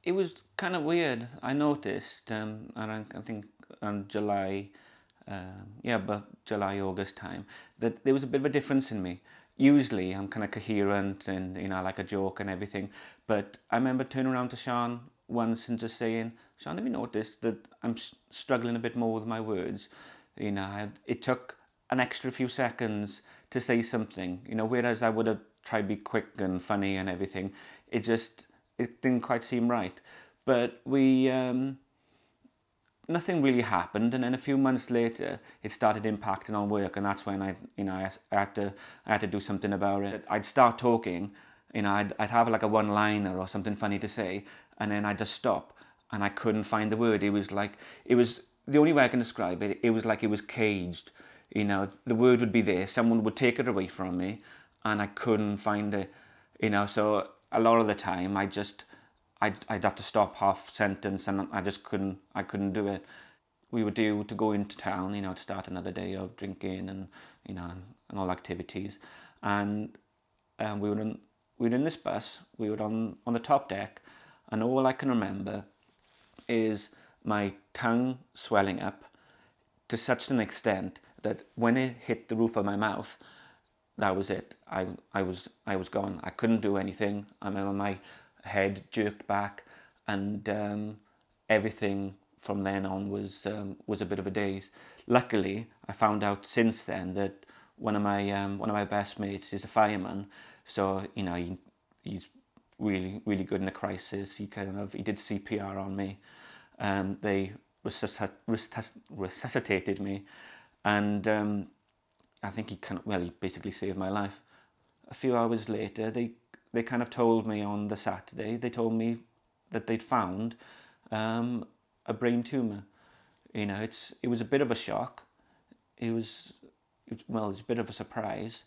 It was kind of weird. I noticed around, I think around July, yeah, but July, August time, that there was a bit of a difference in me. Usually I'm kind of coherent and, you know, I like a joke and everything. But I remember turning around to Sean once and just saying, Sean, have you noticed that I'm struggling a bit more with my words? You know, it took an extra few seconds to say something, you know, whereas I would have tried to be quick and funny and everything. It didn't quite seem right. But nothing really happened, and then a few months later it started impacting on work, and that's when I had to do something about it. I'd start talking, you know, I'd have like a one-liner or something funny to say, and then I'd just stop and I couldn't find the word. It was the only way I can describe it. It was like it was caged. You know, the word would be there, someone would take it away from me, and I couldn't find it. You know, so a lot of the time I'd have to stop half sentence, and I couldn't do it. We were due to go into town, you know, to start another day of drinking and, you know, and all activities. And we were in this bus, we were on the top deck, and all I can remember is my tongue swelling up to such an extent that when it hit the roof of my mouth, that was it. I was gone. I couldn't do anything. I remember my head jerked back, and everything from then on was a bit of a daze. Luckily, I found out since then that one of my best mates is a fireman, so you know he's really good in a crisis. He did CPR on me. They resuscitated me, and I think he basically saved my life. A few hours later, they kind of told me on the Saturday, they told me that they'd found a brain tumour. You know, it was a bit of a shock. It was a bit of a surprise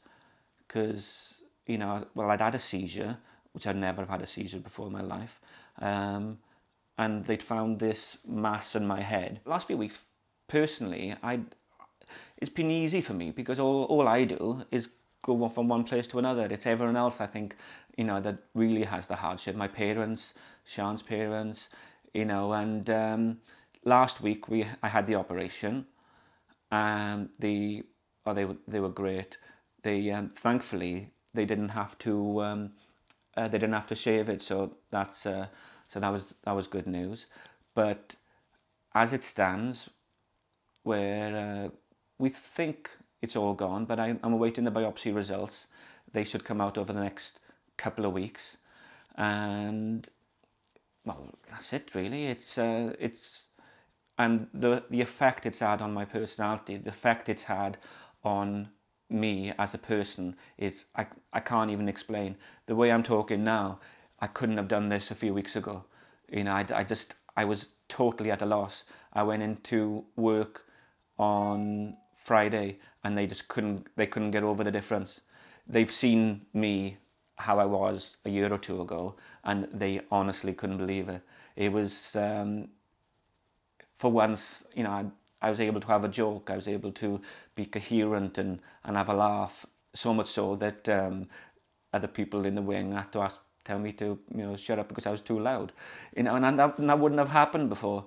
because, you know, well, I'd had a seizure, which I'd never have had a seizure before in my life. And they'd found this mass in my head. The last few weeks, personally, it's been easy for me because all I do is go from one place to another. It's everyone else, I think, you know, that really has the hardship. My parents, Sean's parents, you know, and last week I had the operation, and they were great. Thankfully they didn't have to shave it, so that was good news. But as it stands, where we think it's all gone, but I'm awaiting the biopsy results. They should come out over the next couple of weeks, and well, that's it really. And the effect it's had on my personality, the effect it's had on me as a person is I can't even explain. The way I'm talking now, I couldn't have done this a few weeks ago. You know, I was totally at a loss. I went into work on Friday and they couldn't get over the difference. They've seen me how I was a year or two ago, and they honestly couldn't believe it. It was, for once, you know, I was able to have a joke. I was able to be coherent and have a laugh, so much so that other people in the wing had to tell me to, you know, shut up because I was too loud. You know, and that wouldn't have happened before.